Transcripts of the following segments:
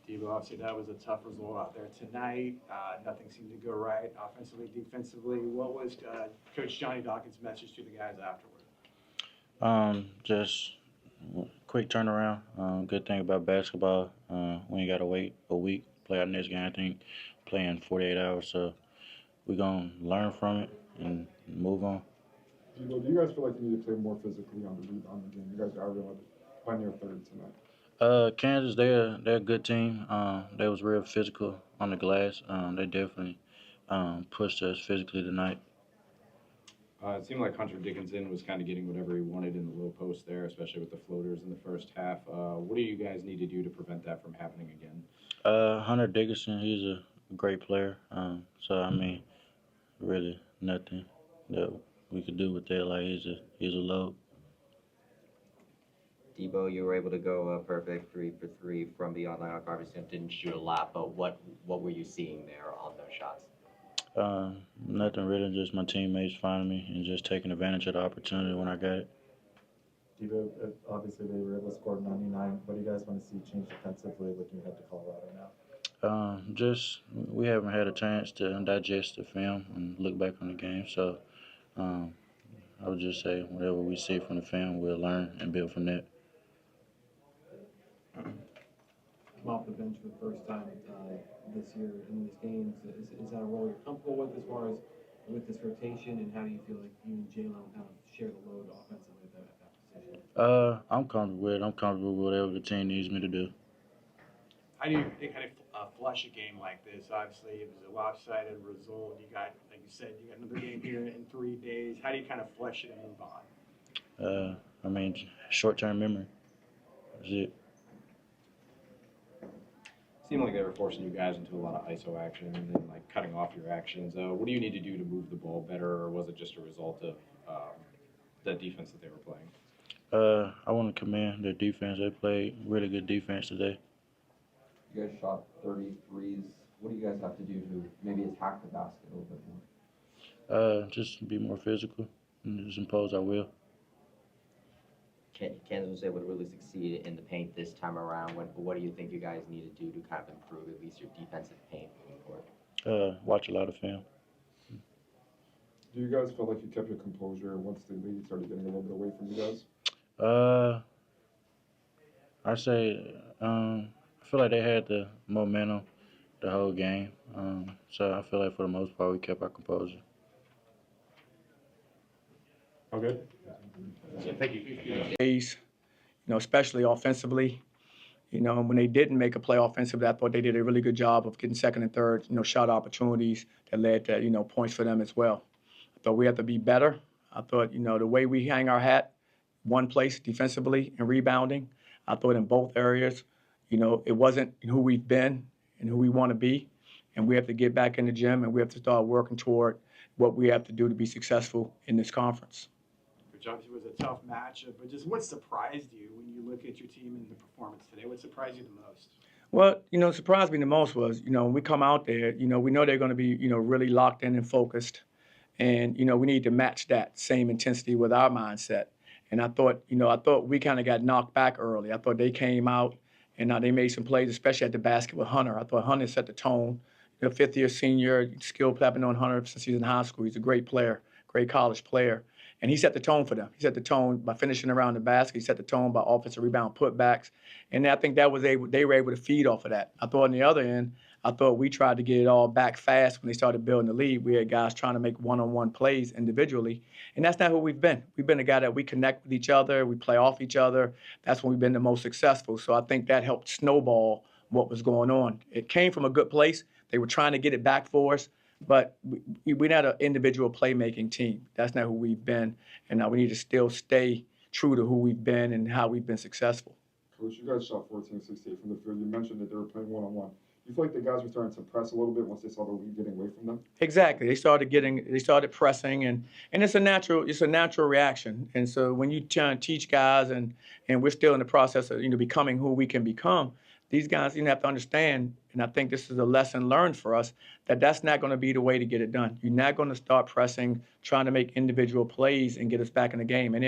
Deebo, obviously that was a tough result out there tonight. Nothing seemed to go right offensively, defensively. What was Coach Johnny Dawkins' message to the guys afterward? Just quick turnaround. Good thing about basketball, we ain't gotta wait a week play our next game. I think playing 48 hours, so we gonna learn from it and move on. Do you guys feel like you need to play more physically on the game? You guys are really plenty of third tonight. Kansas, they're a good team. They was real physical on the glass. They definitely pushed us physically tonight. It seemed like Hunter Dickinson was kind of getting whatever he wanted in the low post there, especially with the floaters in the first half. What do you guys need to do to prevent that from happening again? Hunter Dickinson, he's a great player. So I mean, really nothing that we could do with that. Like he's a load. Deebo, you were able to go perfect 3 for 3 from beyond the arc. Obviously, didn't shoot a lot, but what were you seeing there on those shots? Nothing really, just my teammates finding me and just taking advantage of the opportunity when I got it. Deebo, obviously they were able to score 99. What do you guys want to see change defensively looking ahead to Colorado now? Just we haven't had a chance to digest the film and look back on the game, so um, I would just say whatever we see from the film, we'll learn and build from that. Come off the bench for the first time this year in these games. Is that a role you're comfortable with as far as with this rotation, and how do you feel like you and Jalen kind of share the load offensively at that position? I'm comfortable with it. I'm comfortable with whatever the team needs me to do. How do you kind of flush a game like this? Obviously, it was a lopsided result. You got, like you said, you got another game here in 3 days. How do you kind of flush it and move on? I mean, short-term memory. That's it. Seemed like they were forcing you guys into a lot of ISO action and then like cutting off your actions. What do you need to do to move the ball better, or was it just a result of the defense that they were playing? I want to commend their defense. They played really good defense today. You guys shot 33s. What do you guys have to do to maybe attack the basket a little bit more? Just be more physical and just impose our will. Kansas was able to really succeed in the paint this time around. What do you think you guys need to do to kind of improve at least your defensive paint moving forward? Watch a lot of film. Do you guys feel like you kept your composure once the lead started getting a little bit away from you guys? I say I feel like they had the momentum the whole game. So I feel like for the most part we kept our composure. Okay. Yeah, thank you. Days, especially offensively. When they didn't make a play offensively, I thought they did a really good job of getting second and third, shot opportunities that led to, points for them as well. I thought we had to be better. I thought, the way we hang our hat, one place defensively and rebounding, I thought in both areas, it wasn't who we've been and who we want to be. And we have to get back in the gym and we have to start working toward what we have to do to be successful in this conference. Which obviously was a tough matchup, but just what surprised you when you look at your team and the performance today? What surprised you the most? Well, surprised me the most was, when we come out there, we know they're going to be, really locked in and focused. And, we need to match that same intensity with our mindset. And I thought we kind of got knocked back early. I thought they came out and they made some plays, especially at the basket with Hunter. I thought Hunter set the tone. Fifth-year senior, skill platinum on Hunter since he's in high school. He's a great player, great college player. And he set the tone for them. He set the tone by finishing around the basket. He set the tone by offensive rebound putbacks. And I think they were able to feed off of that. I thought on the other end, we tried to get it all back fast when they started building the lead. We had guys trying to make one-on-one plays individually. And that's not who we've been. We've been a guy that we connect with each other. We play off each other. That's when we've been the most successful. So I think that helped snowball what was going on. It came from a good place. They were trying to get it back for us. But we're not an individual playmaking team. That's not who we've been. And we need to still stay true to who we've been and how we've been successful. Coach, you guys shot 14-68 from the field. You mentioned that they were playing one-on-one. You feel like the guys were starting to press a little bit once they saw the lead getting away from them? Exactly. They started pressing, and it's a natural reaction. And so when you try and teach guys, and we're still in the process of becoming who we can become, these guys have to understand, and I think this is a lesson learned for us, that that's not going to be the way to get it done. You're not going to start pressing, trying to make individual plays and get us back in the game. And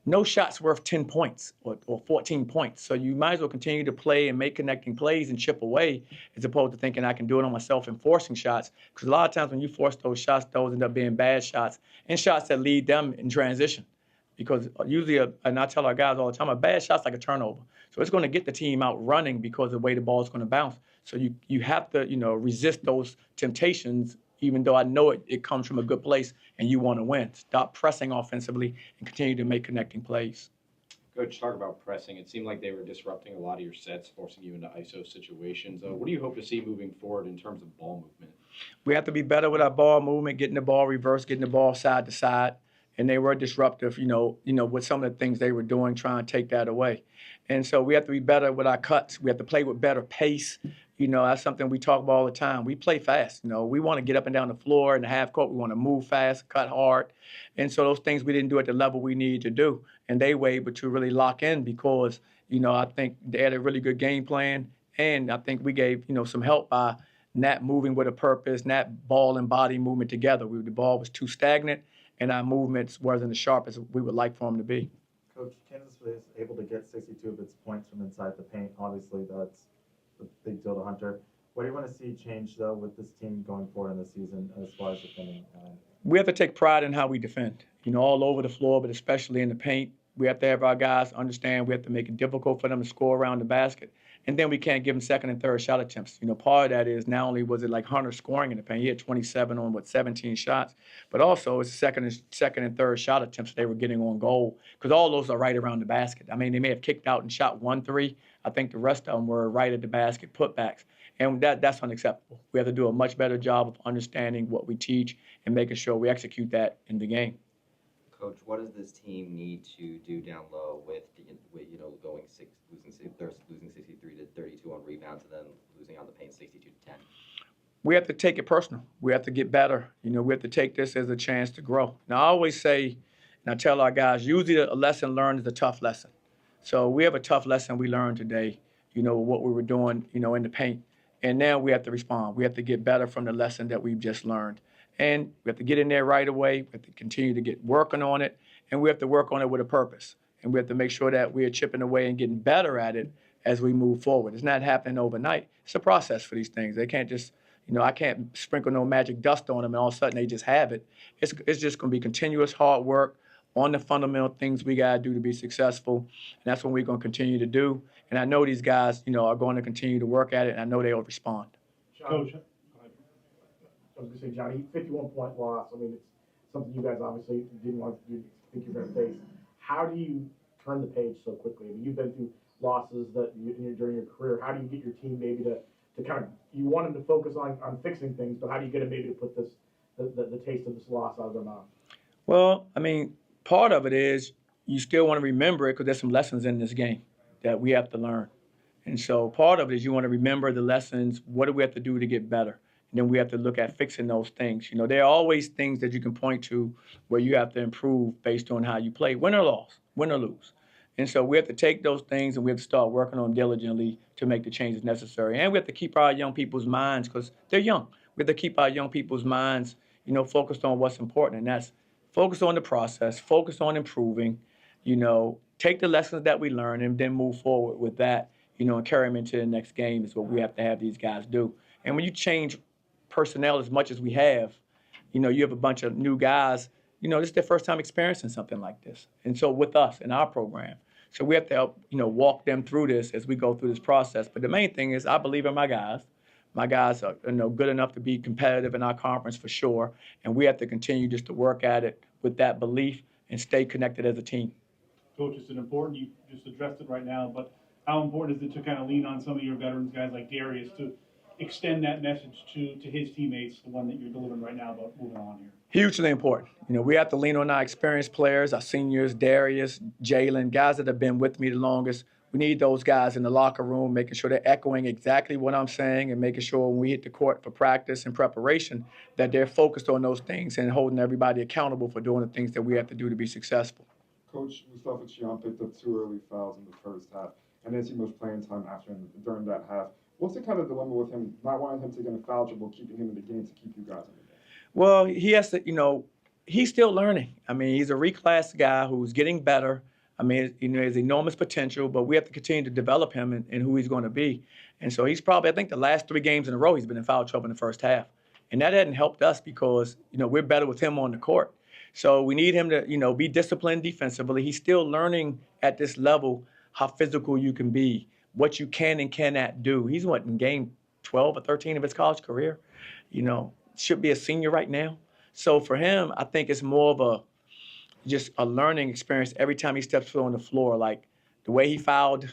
no shot's worth 10 points or 14 points. So you might as well continue to play and make connecting plays and chip away as opposed to thinking I can do it on myself and forcing shots. Because a lot of times when you force those shots, those end up being bad shots and shots that lead them in transition. Because usually, and I tell our guys all the time, a bad shot's like a turnover. So it's going to get the team out running because of the way the ball is going to bounce. So you have to, resist those temptations, even though I know it comes from a good place and you want to win. Stop pressing offensively and continue to make connecting plays. Coach, talk about pressing. It seemed like they were disrupting a lot of your sets, forcing you into ISO situations. What do you hope to see moving forward in terms of ball movement? We have to be better with our ball movement, getting the ball reversed, getting the ball side to side. And they were disruptive, with some of the things they were doing, trying to take that away. And so we have to be better with our cuts. We have to play with better pace. That's something we talk about all the time. We play fast. We want to get up and down the floor in the half court. We want to move fast, cut hard. And so those things we didn't do at the level we needed to do. And they were able to really lock in because, I think they had a really good game plan. And I think we gave, some help by not moving with a purpose, not ball and body movement together. The ball was too stagnant. And our movements wasn't as sharp as we would like for them to be. Coach, Kansas was able to get 62 of its points from inside the paint. Obviously, that's a big deal to Hunter. What do you want to see change, though, with this team going forward in the season as far as defending? We have to take pride in how we defend, all over the floor, but especially in the paint. We have to have our guys understand we have to make it difficult for them to score around the basket. And then we can't give them second and third shot attempts. Part of that is not only was it like Hunter scoring in the paint, he had 27 on 17 shots, but also it's second and third shot attempts they were getting on goal because all those are right around the basket. I mean, they may have kicked out and shot 1-3. I think the rest of them were right at the basket putbacks, and that's unacceptable. We have to do a much better job of understanding what we teach and making sure we execute that in the game. Coach, what does this team need to do down low with losing 63 to 32 on rebounds and then losing on the paint 62 to 10? We have to take it personal. We have to get better. We have to take this as a chance to grow. Now, I always say, and I tell our guys, usually a lesson learned is a tough lesson. So we have a tough lesson we learned today, what we were doing, in the paint. And now we have to respond. We have to get better from the lesson that we've just learned. And we have to get in there right away. We have to continue to get working on it. And we have to work on it with a purpose. And we have to make sure that we are chipping away and getting better at it as we move forward. It's not happening overnight. It's a process for these things. They can't just, I can't sprinkle no magic dust on them and all of a sudden they just have it. It's just going to be continuous hard work on the fundamental things we got to do to be successful. And that's what we're going to continue to do. And I know these guys, are going to continue to work at it, and I know they'll respond. Coach, I was going to say, Johnny, 51-point loss. I mean, it's something you guys obviously didn't want to think you're going to face. How do you turn the page so quickly? I mean, you've been through losses during your career. How do you get your team maybe to kind of, you want them to focus on fixing things, but how do you get them maybe to put the taste of this loss out of their mouth? Well, I mean, part of it is you still want to remember it because there's some lessons in this game that we have to learn. And so part of it is you want to remember the lessons. What do we have to do to get better? And then we have to look at fixing those things. There are always things that you can point to where you have to improve based on how you play, win or lose. And so we have to take those things and we have to start working on them diligently to make the changes necessary. And we have to keep our young people's minds, because they're young. We have to keep our young people's minds, focused on what's important. And that's focus on the process, focus on improving, take the lessons that we learn and then move forward with that, and carry them into the next game is what we have to have these guys do. And when you change personnel as much as we have, you have a bunch of new guys, this is their first time experiencing something like this. And so with us in our program. So we have to help, walk them through this as we go through this process. But the main thing is I believe in my guys. My guys are good enough to be competitive in our conference for sure. And we have to continue just to work at it with that belief and stay connected as a team. Coach, it's important, you just addressed it right now, but how important is it to kind of lean on some of your veterans, guys like Darius, to extend that message to his teammates, the one that you're delivering right now about moving on here? Hugely important. We have to lean on our experienced players, our seniors, Darius, Jalen, guys that have been with me the longest. We need those guys in the locker room, making sure they're echoing exactly what I'm saying and making sure when we hit the court for practice and preparation that they're focused on those things and holding everybody accountable for doing the things that we have to do to be successful. Coach, Mustafa Chian picked up 2 early fouls in the first half and didn't see much playing time during that half. What's the kind of dilemma with him, not wanting him to get a foul trouble, keeping him in the game to keep you guys in the game? Well, he has to, he's still learning. I mean, he's a reclassed guy who's getting better. I mean, you know, there's enormous potential, but we have to continue to develop him and who he's going to be. And so he's probably, I think the last 3 games in a row, he's been in foul trouble in the first half. And that hadn't helped us because, you know, we're better with him on the court. So we need him to, you know, be disciplined defensively. He's still learning at this level how physical you can be, what you can and cannot do. He's what, in game 12 or 13 of his college career? You know, should be a senior right now. So for him, I think it's more of just a learning experience every time he steps foot on the floor. Like the way he fouled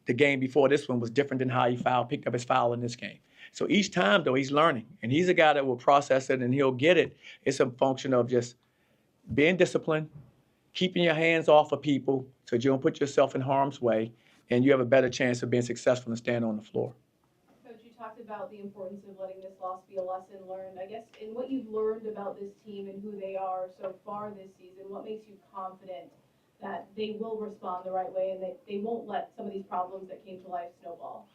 the game before this one was different than how he picked up his foul in this game. So each time, though, he's learning. And he's a guy that will process it and he'll get it. It's a function of just being disciplined, keeping your hands off of people so you don't put yourself in harm's way, and you have a better chance of being successful and standing on the floor. Coach, you talked about the importance of letting this loss be a lesson learned. I guess in what you've learned about this team and who they are so far this season, what makes you confident that they will respond the right way and that they won't let some of these problems that came to life snowball?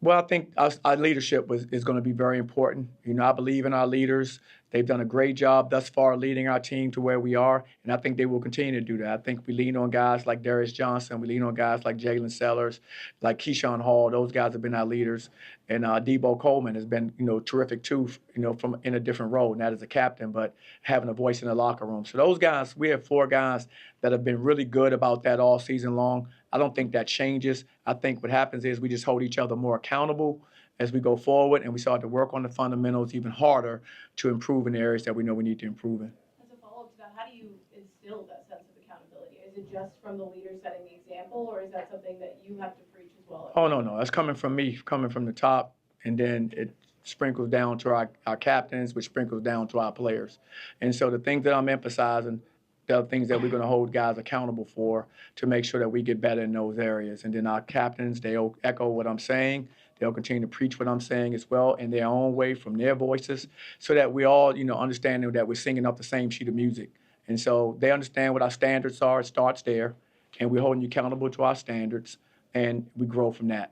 Well, I think our leadership is going to be very important. You know, I believe in our leaders. They've done a great job thus far leading our team to where we are, and I think they will continue to do that. I think we lean on guys like Darius Johnson. We lean on guys like Jalen Sellers, like Keyshawn Hall. Those guys have been our leaders. And Deebo Coleman has been, you know, terrific too, you know, from in a different role, not as a captain, but having a voice in the locker room. So those guys, we have 4 guys that have been really good about that all season long. I don't think that changes. I think what happens is we just hold each other more accountable as we go forward, and we start to work on the fundamentals even harder to improve in the areas that we know we need to improve in. As a follow-up to that, how do you instill that sense of accountability? Is it just from the leader setting the example, or is that something that you have to preach as well? Oh, no. That's coming from me, coming from the top, and then it sprinkles down to our captains, which sprinkles down to our players. And so the things that I'm emphasizing, the things that we're going to hold guys accountable for to make sure that we get better in those areas. And then our captains, they'll echo what I'm saying. They'll continue to preach what I'm saying as well in their own way from their voices so that we all, you know, understand that we're singing up the same sheet of music. And so they understand what our standards are. It starts there, and we're holding you accountable to our standards, and we grow from that.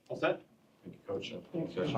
All set? Thank you, Coach. Thanks, Coach.